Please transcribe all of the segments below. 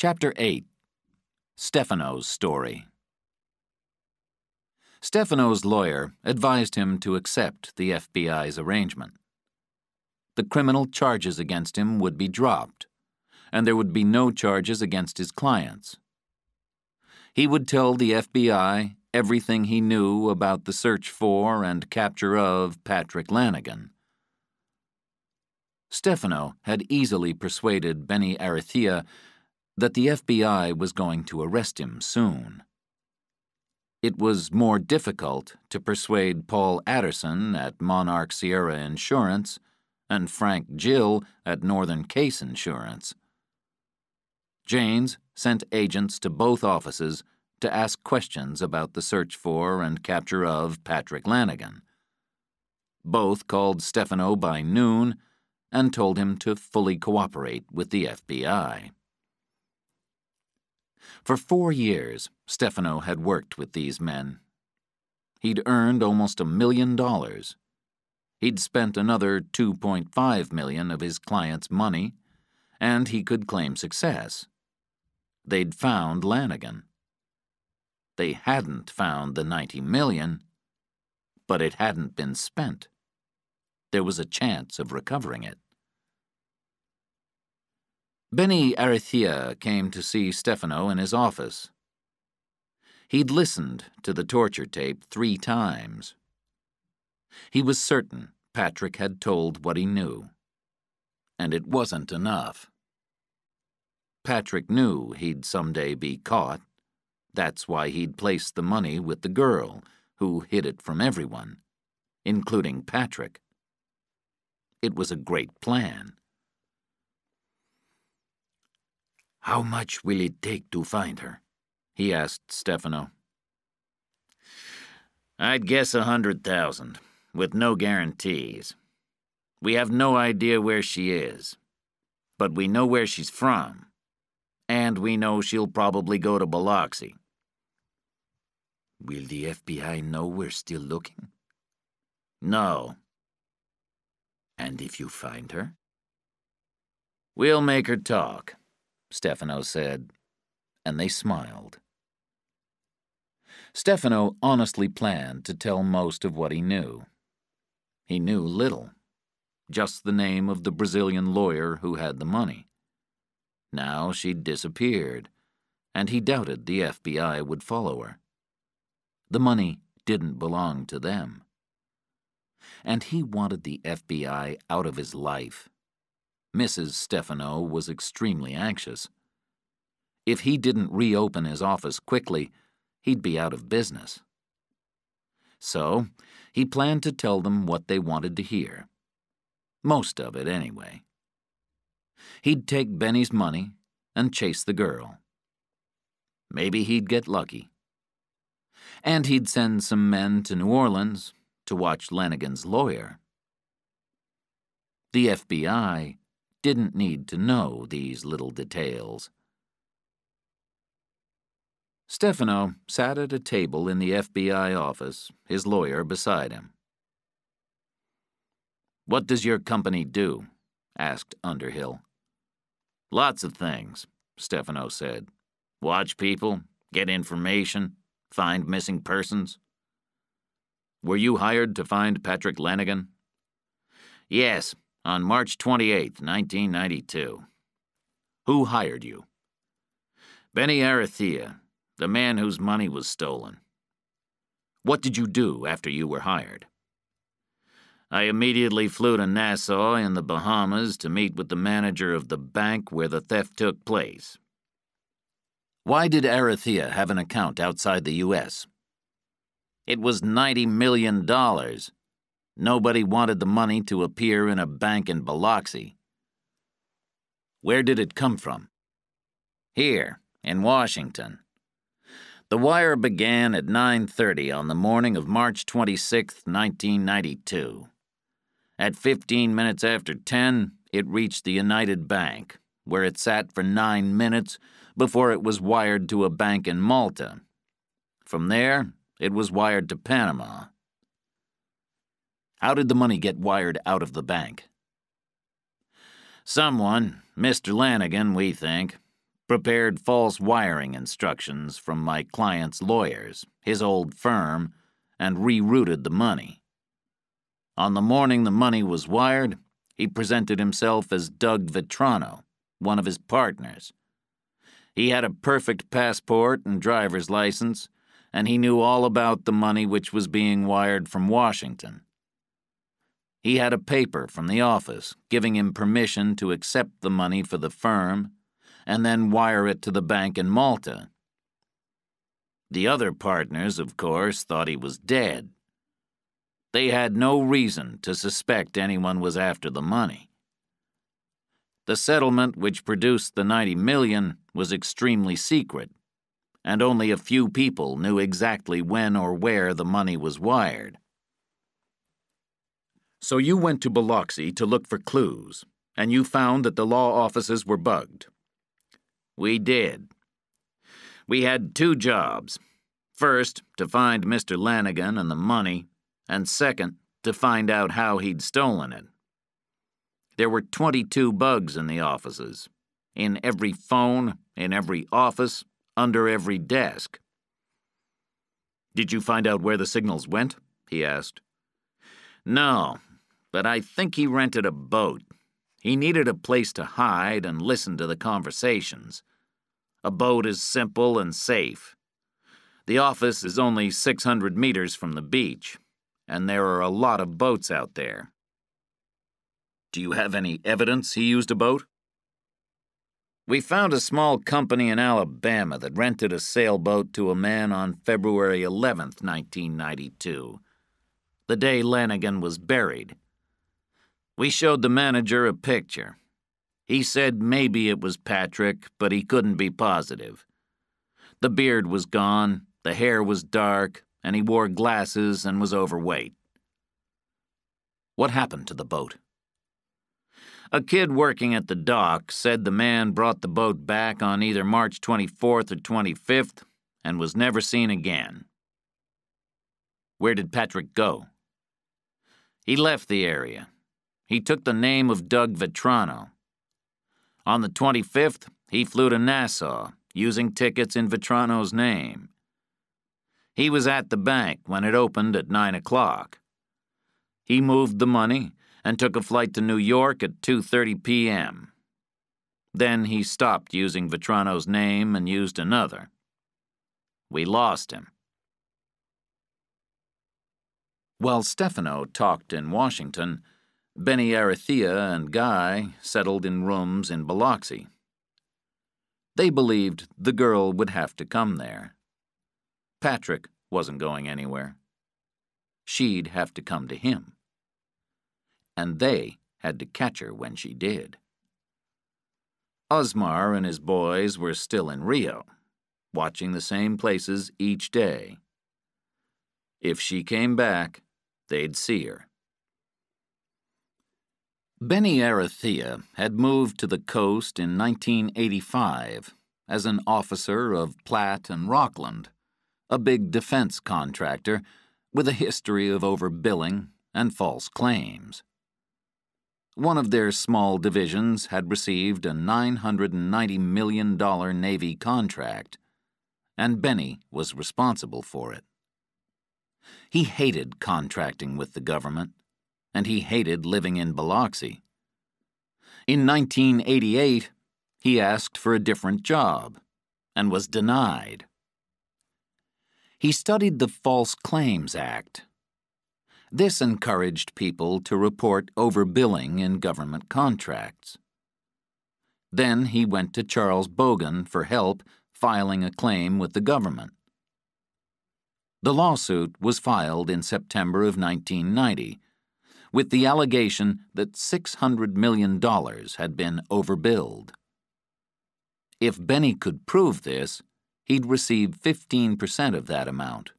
Chapter 8. Stefano's Story. Stefano's lawyer advised him to accept the FBI's arrangement. The criminal charges against him would be dropped, and there would be no charges against his clients. He would tell the FBI everything he knew about the search for and capture of Patrick Lanigan. Stefano had easily persuaded Benny Arethea that the FBI was going to arrest him soon. It was more difficult to persuade Paul Adderson at Monarch Sierra Insurance and Frank Gill at Northern Case Insurance. Janes sent agents to both offices to ask questions about the search for and capture of Patrick Lanigan. Both called Stefano by noon and told him to fully cooperate with the FBI. For 4 years, Stefano had worked with these men. He'd earned almost $1 million. He'd spent another $2.5 million of his clients' money, and he could claim success. They'd found Lanigan. They hadn't found the $90 million, but it hadn't been spent. There was a chance of recovering it. Benny Arethea came to see Stefano in his office. He'd listened to the torture tape 3 times. He was certain Patrick had told what he knew, and it wasn't enough. Patrick knew he'd someday be caught. That's why he'd placed the money with the girl, who hid it from everyone, including Patrick. It was a great plan. "How much will it take to find her?" he asked Stefano. "I'd guess 100,000, with no guarantees. We have no idea where she is, but we know where she's from, and we know she'll probably go to Biloxi." "Will the FBI know we're still looking?" "No." "And if you find her?" "We'll make her talk," Stefano said, and they smiled. Stefano honestly planned to tell most of what he knew. He knew little, just the name of the Brazilian lawyer who had the money. Now she'd disappeared, and he doubted the FBI would follow her. The money didn't belong to them. And he wanted the FBI out of his life. Mrs. Stefano was extremely anxious. If he didn't reopen his office quickly, he'd be out of business. So, he planned to tell them what they wanted to hear. Most of it, anyway. He'd take Benny's money and chase the girl. Maybe he'd get lucky. And he'd send some men to New Orleans to watch Lanigan's lawyer. The FBI didn't need to know these little details. Stefano sat at a table in the FBI office, his lawyer beside him. "What does your company do?" asked Underhill. "Lots of things," Stefano said. "Watch people, get information, find missing persons." "Were you hired to find Patrick Lanigan?" "Yes, on March 28, 1992. "Who hired you?" "Benny Arethea, the man whose money was stolen." "What did you do after you were hired?" "I immediately flew to Nassau in the Bahamas to meet with the manager of the bank where the theft took place." "Why did Arethea have an account outside the U.S.? "It was $90 million. Nobody wanted the money to appear in a bank in Biloxi." "Where did it come from?" "Here, in Washington. The wire began at 9:30 on the morning of March 26, 1992. At 15 minutes after 10, it reached the United Bank, where it sat for 9 minutes before it was wired to a bank in Malta. From there, it was wired to Panama." "How did the money get wired out of the bank?" "Someone, Mr. Lanigan, we think, prepared false wiring instructions from my client's lawyers, his old firm, and rerouted the money. On the morning the money was wired, he presented himself as Doug Vetrano, one of his partners. He had a perfect passport and driver's license, and he knew all about the money which was being wired from Washington. He had a paper from the office giving him permission to accept the money for the firm and then wire it to the bank in Malta. The other partners, of course, thought he was dead. They had no reason to suspect anyone was after the money. The settlement which produced the $90 million was extremely secret, and only a few people knew exactly when or where the money was wired. So you went to Biloxi to look for clues, and you found that the law offices were bugged. We did. We had two jobs. First, to find Mr. Lanigan and the money, and second, to find out how he'd stolen it. There were 22 bugs in the offices, in every phone, in every office, under every desk. Did you find out where the signals went? He asked. No, but I think he rented a boat. He needed a place to hide and listen to the conversations. A boat is simple and safe. The office is only 600 meters from the beach, and there are a lot of boats out there. Do you have any evidence he used a boat? We found a small company in Alabama that rented a sailboat to a man on February 11th, 1992, the day Lanigan was buried. We showed the manager a picture. He said maybe it was Patrick, but he couldn't be positive. The beard was gone, the hair was dark, and he wore glasses and was overweight. What happened to the boat? A kid working at the dock said the man brought the boat back on either March 24th or 25th and was never seen again. Where did Patrick go? He left the area. He took the name of Doug Vetrano. On the 25th, he flew to Nassau, using tickets in Vetrano's name. He was at the bank when it opened at 9 o'clock. He moved the money and took a flight to New York at 2:30 p.m. Then he stopped using Vetrano's name and used another. We lost him. While Stefano talked in Washington, Benny Arathea and Guy settled in rooms in Biloxi. They believed the girl would have to come there. Patrick wasn't going anywhere. She'd have to come to him. And they had to catch her when she did. Osmar and his boys were still in Rio, watching the same places each day. If she came back, they'd see her. Benny Arathea had moved to the coast in 1985 as an officer of Platt and Rockland, a big defense contractor with a history of overbilling and false claims. One of their small divisions had received a $990 million Navy contract, and Benny was responsible for it. He hated contracting with the government, and he hated living in Biloxi. In 1988, he asked for a different job and was denied. He studied the False Claims Act. This encouraged people to report overbilling in government contracts. Then he went to Charles Bogan for help filing a claim with the government. The lawsuit was filed in September of 1990, with the allegation that $600 million had been overbilled. If Benny could prove this, he'd receive 15% of that amount,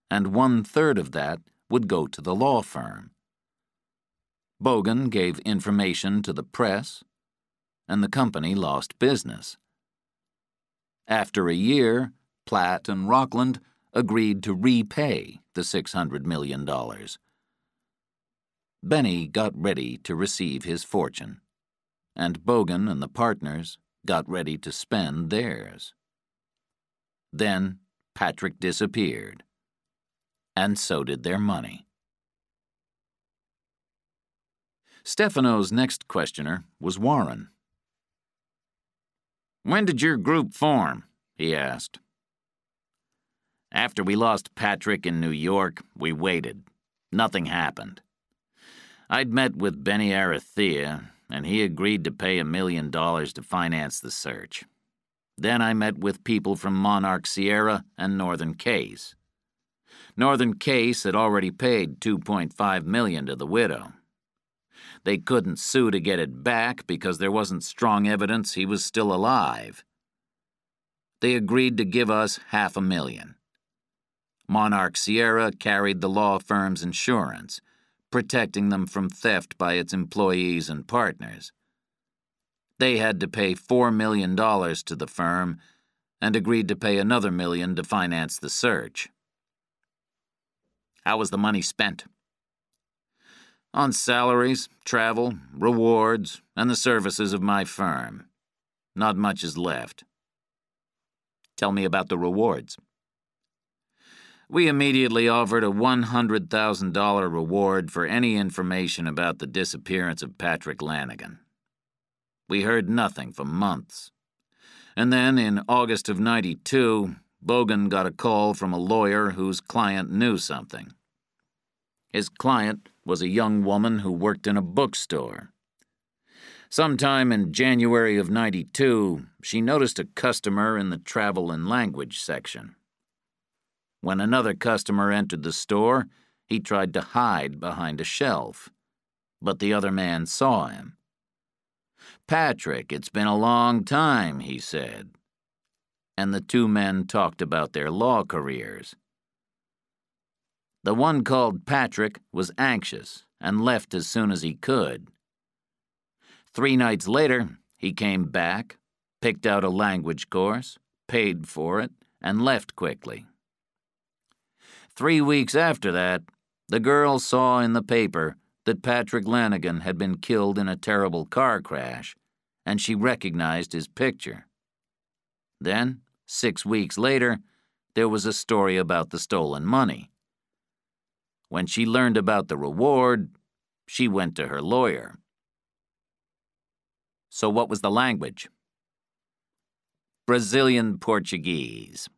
and 1/3 of that would go to the law firm. Bogan gave information to the press, and the company lost business. After a year, Platt and Rockland agreed to repay the $600 million. Benny got ready to receive his fortune, and Bogan and the partners got ready to spend theirs. Then Patrick disappeared, and so did their money. Stefano's next questioner was Warren. "When did your group form?" he asked. "After we lost Patrick in New York, we waited. Nothing happened. I'd met with Benny Arathea, and he agreed to pay $1 million to finance the search. Then I met with people from Monarch Sierra and Northern Case. Northern Case had already paid $2.5 million to the widow. They couldn't sue to get it back because there wasn't strong evidence he was still alive. They agreed to give us $500,000. Monarch Sierra carried the law firm's insurance, protecting them from theft by its employees and partners. They had to pay $4 million to the firm and agreed to pay another $1 million to finance the search." "How was the money spent?" "On salaries, travel, rewards, and the services of my firm. Not much is left." "Tell me about the rewards." "We immediately offered a $100,000 reward for any information about the disappearance of Patrick Lanigan. We heard nothing for months. And then, in August of '92, Bogan got a call from a lawyer whose client knew something. His client was a young woman who worked in a bookstore. Sometime in January of '92, she noticed a customer in the travel and language section. When another customer entered the store, he tried to hide behind a shelf, but the other man saw him. 'Patrick, it's been a long time,' he said. And the two men talked about their law careers. The one called Patrick was anxious and left as soon as he could. 3 nights later, he came back, picked out a language course, paid for it, and left quickly. 3 weeks after that, the girl saw in the paper that Patrick Lanigan had been killed in a terrible car crash, and she recognized his picture. Then, 6 weeks later, there was a story about the stolen money. When she learned about the reward, she went to her lawyer." "So what was the language?" "Brazilian Portuguese.